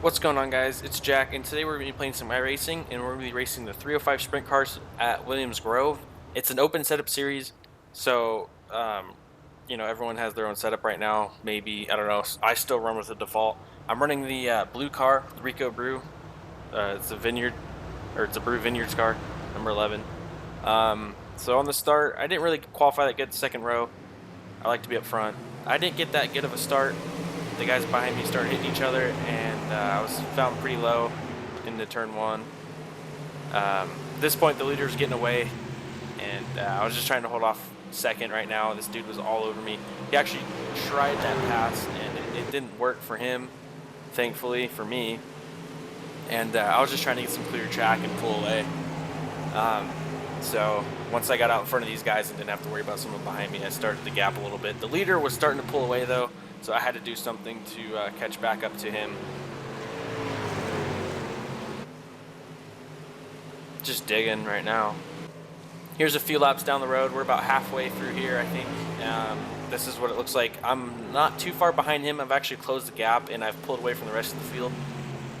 What's going on, guys? It's Jack, and today we're going to be playing some iRacing, and we're going to be racing the 305 sprint cars at Williams Grove. It's an open setup series, so everyone has their own setup right now. Maybe, I don't know. I still run with the default. I'm running the blue car, the Rico Brew. It's a vineyard, or it's a Brew Vineyards car, number 11. So on the start, I didn't really qualify that good second row. I like to be up front. I didn't get that good of a start. The guys behind me started hitting each other, and I was found pretty low into turn one. At this point, the leader was getting away, and I was just trying to hold off second right now. This dude was all over me. He actually tried that pass, and it didn't work for him, thankfully for me. And I was just trying to get some clear track and pull away. So once I got out in front of these guys and didn't have to worry about someone behind me, I started the gap a little bit. The leader was starting to pull away, though, so I had to do something to catch back up to him. Just digging right now. Here's a few laps down the road. We're about halfway through here, I think. This is what it looks like. I'm not too far behind him. I've actually closed the gap, and I've pulled away from the rest of the field.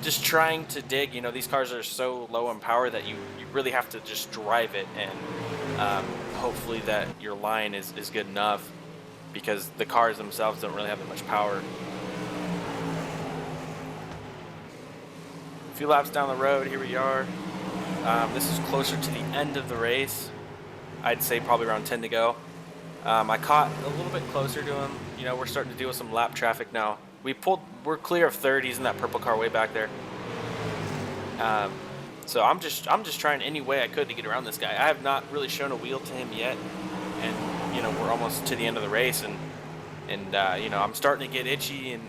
Just trying to dig. You know, these cars are so low in power that you really have to just drive it, and hopefully that your line is good enough, because the cars themselves don't really have that much power. A few laps down the road, here we are. This is closer to the end of the race. I'd say probably around 10 to go. I caught a little bit closer to him. You know, we're starting to deal with some lap traffic now. We're clear of third. He's in that purple car way back there. So I'm just trying any way I could to get around this guy. I have not really shown a wheel to him yet, and we're almost to the end of the race, and I'm starting to get itchy, and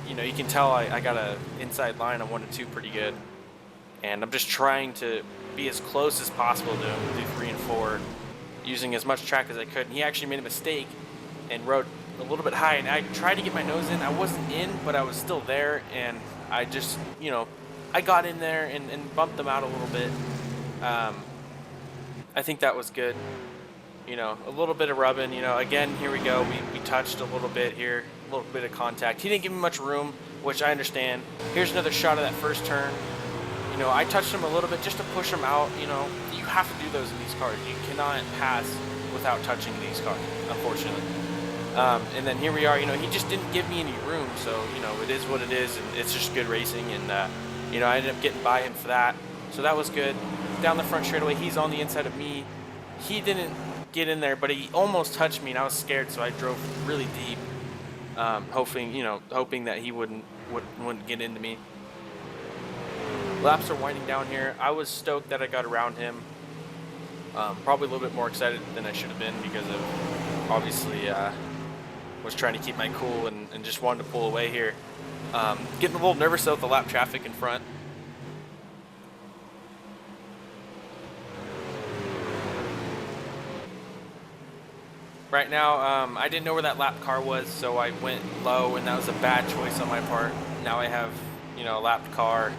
you can tell I got a inside line on 1 and 2 pretty good, and I'm just trying to be as close as possible to him through 3 and 4, using as much track as I could. And he actually made a mistake and rode a little bit high, and I tried to get my nose in. I wasn't in, but I was still there, and I just I got in there and bumped them out a little bit. I think that was good. A little bit of rubbing. Again, here we go. We touched a little bit here, a little bit of contact. He didn't give me much room, which I understand. Here's another shot of that first turn. I touched him a little bit just to push him out. You have to do those in these cars. You cannot pass without touching these cars, unfortunately. And then here we are. He just didn't give me any room. So, it is what it is, and it's just good racing. And, I ended up getting by him for that. So that was good. Down the front straightaway, he's on the inside of me. He didn't get in there, but he almost touched me, and I was scared, so I drove really deep, hoping that he wouldn't get into me. Laps are winding down here. I was stoked that I got around him. Probably a little bit more excited than I should have been, because of obviously was trying to keep my cool and just wanted to pull away here. Getting a little nervous though with the lap traffic in front. Right now, I didn't know where that lap car was, so I went low, and that was a bad choice on my part. Now I have, a lapped car,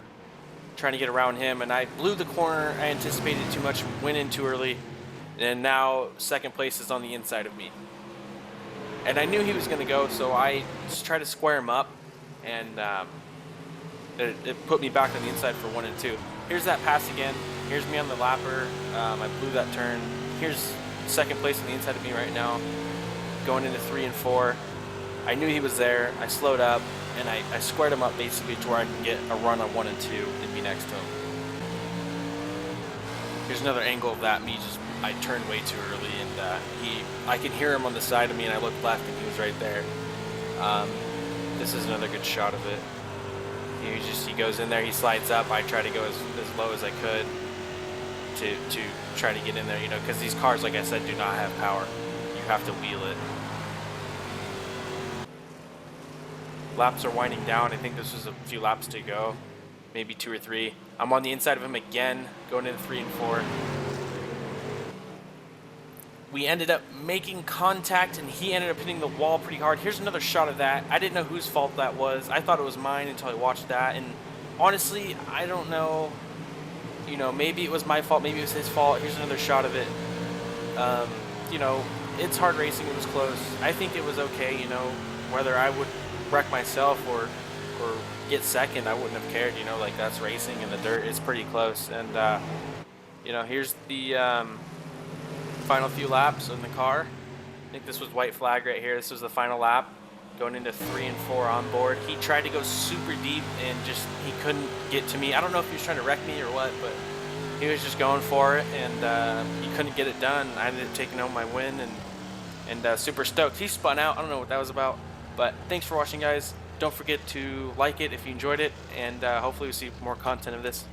trying to get around him, and I blew the corner. I anticipated too much, went in too early, and now second place is on the inside of me. And I knew he was going to go, so I just tried to square him up, and it put me back on the inside for 1 and 2. Here's that pass again. Here's me on the lapper. I blew that turn. Here's second place on the inside of me right now, going into 3 and 4. I knew he was there. I slowed up, and I squared him up basically to where I can get a run on 1 and 2 and be next to him. Here's another angle of that. I turned way too early, and I can hear him on the side of me, and I looked left, and he was right there. This is another good shot of it. He goes in there, he slides up. I try to go as low as I could to try to get in there, because these cars, like I said, do not have power. You have to wheel it. Laps are winding down. I think this was a few laps to go, maybe 2 or 3. I'm on the inside of him again, going into 3 and 4. We ended up making contact, and he ended up hitting the wall pretty hard. Here's another shot of that. I didn't know whose fault that was. I thought it was mine until I watched that, and honestly, I don't know. Maybe it was my fault, maybe it was his fault. Here's another shot of it. It's hard racing. It was close. I think it was okay, whether I would wreck myself or or get second, I wouldn't have cared. You know, like that's racing, and the dirt is pretty close. And you know, here's the final few laps in the car. I think this was white flag right here. This was the final lap, going into 3 and 4 on board. He tried to go super deep and just he couldn't get to me. I don't know if he was trying to wreck me or what, but he was just going for it, and he couldn't get it done. I ended up taking home my win, and super stoked. He spun out. I don't know what that was about, but thanks for watching, guys. Don't forget to like it if you enjoyed it, and hopefully we see more content of this.